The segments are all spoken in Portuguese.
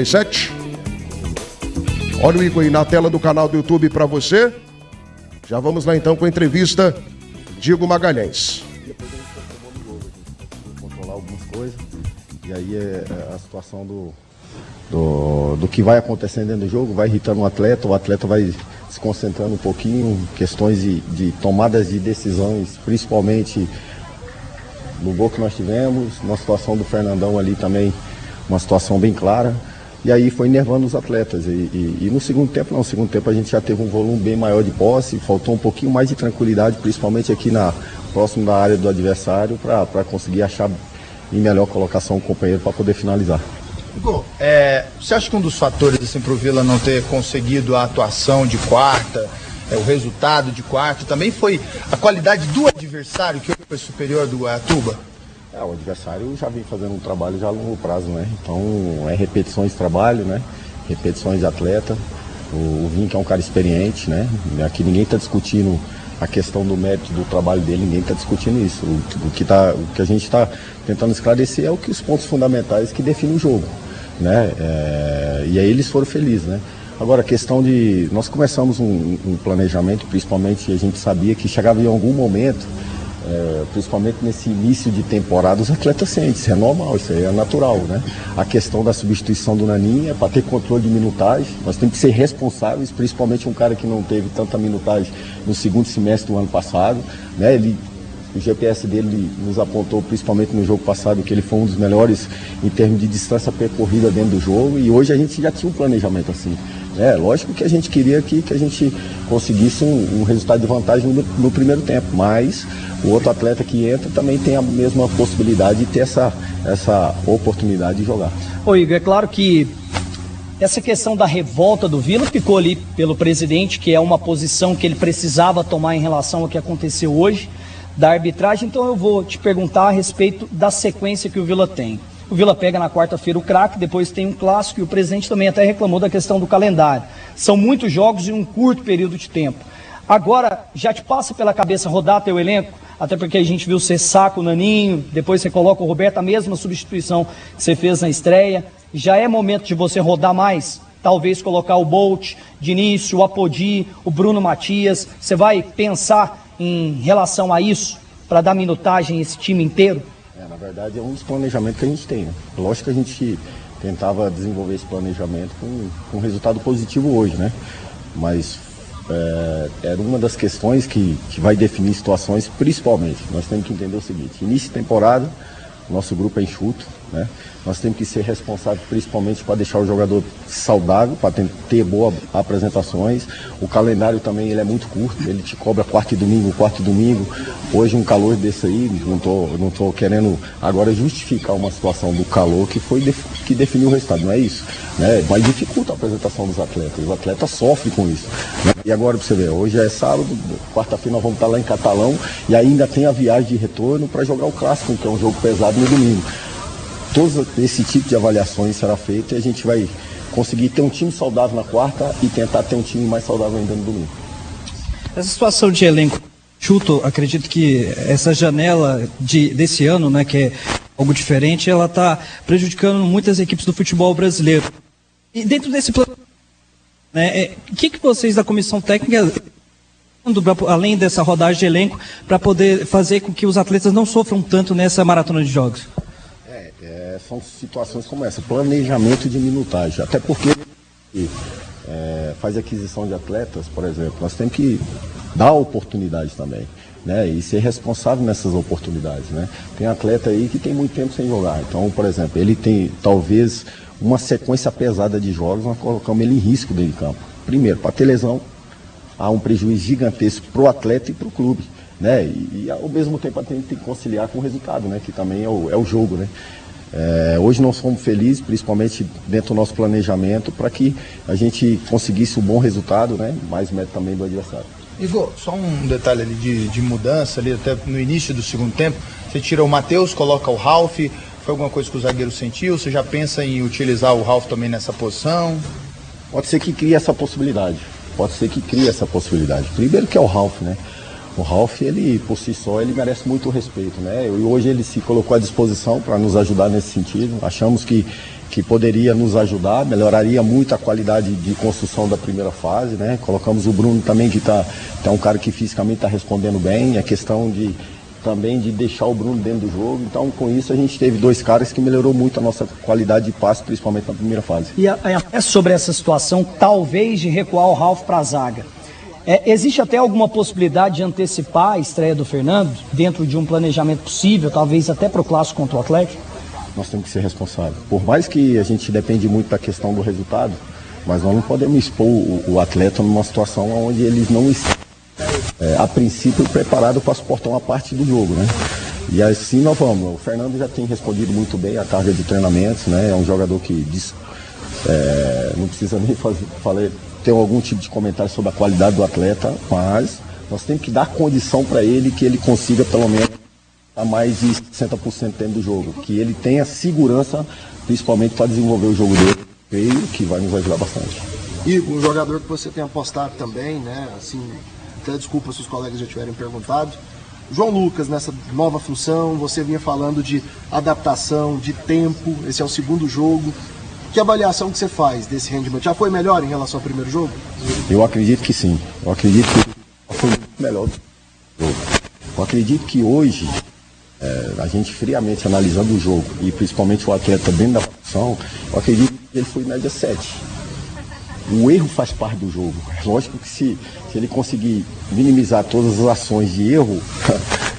7. Olha o Igor aí na tela do canal do YouTube para você. Já vamos lá então com a entrevista Diego Magalhães. Depois a gente transformou no jogo, a gente controlar algumas coisas. E aí a situação do que vai acontecendo dentro do jogo vai irritando o atleta vai se concentrando um pouquinho, questões de tomadas de decisões, principalmente no gol que nós tivemos, na situação do Fernandão ali também, uma situação bem clara. E aí foi enervando os atletas. E no segundo tempo, não. No segundo tempo a gente já teve um volume bem maior de posse, faltou um pouquinho mais de tranquilidade, principalmente aqui próximo da área do adversário, para conseguir achar em melhor colocação o companheiro para poder finalizar. Igor, você acha que um dos fatores assim, para o Vila não ter conseguido a atuação de quarta, o resultado de quarta, também foi a qualidade do adversário que foi superior do Goiatuba? O adversário já vem fazendo um trabalho já a longo prazo, né? Então repetições de trabalho, né? Repetições de atleta. O Vinho que é um cara experiente, né? Aqui ninguém está discutindo a questão do mérito do trabalho dele, ninguém está discutindo isso. O que a gente está tentando esclarecer é os pontos fundamentais que definem o jogo, né? E aí eles foram felizes, né? Agora, a questão de... Nós começamos um planejamento, principalmente a gente sabia que chegava em algum momento, principalmente nesse início de temporada, os atletas sentem, isso é normal, isso é natural, né? A questão da substituição do Naninha, para ter controle de minutagem, nós temos que ser responsáveis, principalmente um cara que não teve tanta minutagem no segundo semestre do ano passado, né? O GPS dele nos apontou, principalmente no jogo passado, que ele foi um dos melhores em termos de distância percorrida dentro do jogo, e hoje a gente já tinha um planejamento assim. Lógico que a gente queria que a gente conseguisse um resultado de vantagem no primeiro tempo, mas o outro atleta que entra também tem a mesma possibilidade de ter essa oportunidade de jogar. Ô Igor, é claro que essa questão da revolta do Vila ficou ali pelo presidente, que é uma posição que ele precisava tomar em relação ao que aconteceu hoje, da arbitragem. Então eu vou te perguntar a respeito da sequência que o Vila tem. O Vila pega na quarta-feira o Craque, depois tem um clássico, e o presidente também até reclamou da questão do calendário. São muitos jogos em um curto período de tempo. Agora, já te passa pela cabeça rodar teu elenco? Até porque a gente viu você saca o Naninho, depois você coloca o Roberto, a mesma substituição que você fez na estreia. Já é momento de você rodar mais? Talvez colocar o Bolt de início, o Apodi, o Bruno Matias. Você vai pensar em relação a isso, para dar minutagem a esse time inteiro? Na verdade é um dos planejamentos que a gente tem, né? Lógico que a gente tentava desenvolver esse planejamento com um resultado positivo hoje, né? Mas era uma das questões que vai definir situações, principalmente. Nós temos que entender o seguinte: início de temporada, nosso grupo é enxuto, né? Nós temos que ser responsáveis principalmente para deixar o jogador saudável, para ter boas apresentações. O calendário também ele é muito curto, ele te cobra quarto e domingo. Hoje um calor desse aí, não tô querendo agora justificar uma situação do calor que definiu o resultado, não é isso, né? Mas dificulta a apresentação dos atletas, os atletas sofrem com isso, né? E agora para você ver, hoje é sábado, quarta-feira nós vamos estar lá em Catalão e ainda tem a viagem de retorno para jogar o Clássico, que é um jogo pesado, no domingo. Todo esse tipo de avaliações será feito e a gente vai conseguir ter um time saudável na quarta e tentar ter um time mais saudável ainda no domingo. Essa situação de elenco, chuto, acredito que essa janela desse ano, né, que é algo diferente, ela está prejudicando muitas equipes do futebol brasileiro. E dentro desse plano, né, o que vocês da comissão técnica, além dessa rodagem de elenco, para poder fazer com que os atletas não sofram tanto nessa maratona de jogos? São situações como essa, planejamento de minutagem, até porque faz aquisição de atletas, por exemplo, nós temos que dar oportunidade também, né? E ser responsável nessas oportunidades, né? Tem atleta aí que tem muito tempo sem jogar, então, por exemplo, ele tem talvez uma sequência pesada de jogos, nós colocamos ele em risco dentro de campo. Primeiro, para ter lesão, há um prejuízo gigantesco para o atleta e para o clube, né? E ao mesmo tempo a gente tem que conciliar com o resultado, né? Que também é o jogo, né? Hoje nós fomos felizes, principalmente dentro do nosso planejamento, para que a gente conseguisse um bom resultado, né? Mais mérito também do adversário. Igor, só um detalhe ali de mudança, ali até no início do segundo tempo, você tira o Matheus, coloca o Ralf, foi alguma coisa que o zagueiro sentiu? Você já pensa em utilizar o Ralf também nessa posição? Pode ser que crie essa possibilidade, Primeiro que é o Ralf, né? O Ralf, ele por si só, ele merece muito respeito, né? E hoje ele se colocou à disposição para nos ajudar nesse sentido. Achamos que que poderia nos ajudar, melhoraria muito a qualidade de construção da primeira fase, né? Colocamos o Bruno também, que tá um cara que fisicamente está respondendo bem, a questão também de deixar o Bruno dentro do jogo. Então, com isso, a gente teve 2 caras que melhorou muito a nossa qualidade de passe, principalmente na primeira fase. E é sobre essa situação, talvez, de recuar o Ralf para a zaga. Existe até alguma possibilidade de antecipar a estreia do Fernando, dentro de um planejamento possível, talvez até para o clássico contra o Atlético? Nós temos que ser responsáveis. Por mais que a gente depende muito da questão do resultado, mas nós não podemos expor o atleta numa situação onde eles não estão, a princípio, preparados para suportar uma parte do jogo, né? E assim nós vamos. O Fernando já tem respondido muito bem a carga de treinamentos, né? É um jogador que não precisa nem ter algum tipo de comentário sobre a qualidade do atleta, mas nós temos que dar condição para ele que ele consiga pelo menos a mais de 60% dentro do jogo, que ele tenha segurança, principalmente para desenvolver o jogo dele, creio que vai nos ajudar bastante. E um jogador que você tem apostado também, né? Assim, até desculpa se os colegas já tiverem perguntado. João Lucas, nessa nova função, você vinha falando de adaptação, de tempo, esse é o segundo jogo. Que avaliação que você faz desse rendimento? Já foi melhor em relação ao primeiro jogo? Eu acredito que sim. Eu acredito que foi muito melhor do jogo. Eu acredito que hoje, a gente friamente analisando o jogo, e principalmente o atleta dentro da função, eu acredito que ele foi média 7. O erro faz parte do jogo. Lógico que se ele conseguir minimizar todas as ações de erro,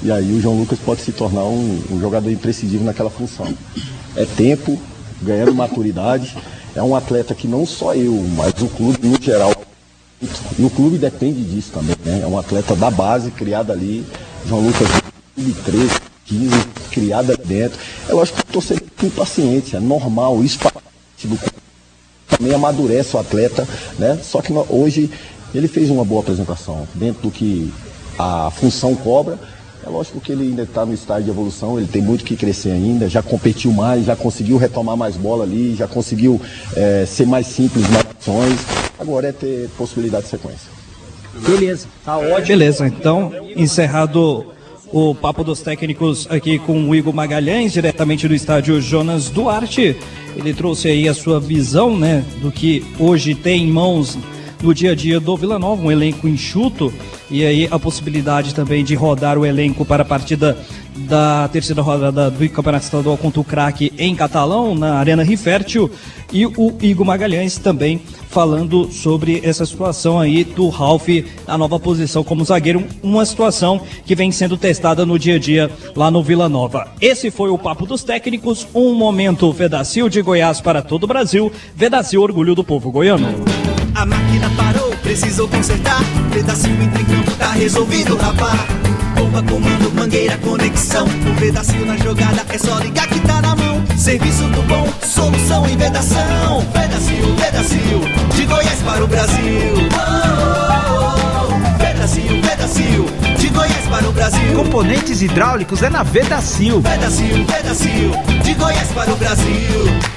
e aí o João Lucas pode se tornar um jogador imprescindível naquela função. É tempo, ganhando maturidade. É um atleta que não só eu, mas o clube no geral. E o clube depende disso também, né? É um atleta da base, criado ali. João Lucas, 2013, 15, criado ali dentro. É lógico que eu estou sendo impaciente, é normal, isso faz parte do clube. Também amadurece o atleta, né? Só que hoje ele fez uma boa apresentação dentro do que a função cobra. É lógico que ele ainda está no estágio de evolução, ele tem muito que crescer ainda, já competiu mais, já conseguiu retomar mais bola ali, já conseguiu ser mais simples nas ações. Agora é ter possibilidade de sequência. Beleza, tá ótimo. Beleza, então, encerrado o Papo dos Técnicos aqui com o Igor Magalhães, diretamente do estádio Jonas Duarte. Ele trouxe aí a sua visão, né, do que hoje tem em mãos no dia a dia do Vila Nova, um elenco enxuto, e aí a possibilidade também de rodar o elenco para a partida da terceira rodada do Campeonato Estadual contra o Craque em Catalão, na Arena Rifértil, e o Igor Magalhães também falando sobre essa situação aí do Ralf, a nova posição como zagueiro, uma situação que vem sendo testada no dia a dia lá no Vila Nova. Esse foi o Papo dos Técnicos, um momento Vedacil de Goiás para todo o Brasil. Vedacil, orgulho do povo goiano. A máquina parou, precisou consertar. Vedacil entra em campo, tá resolvido, rapá. Bomba, comando, mangueira, conexão. O Vedacil na jogada, é só ligar que tá na mão. Serviço do bom, solução em vedação. Vedacil, Vedacil, de Goiás para o Brasil. Vedacil, Vedacil, de Goiás para o Brasil. Componentes hidráulicos é na Vedacil. Vedacil, Vedacil, de Goiás para o Brasil.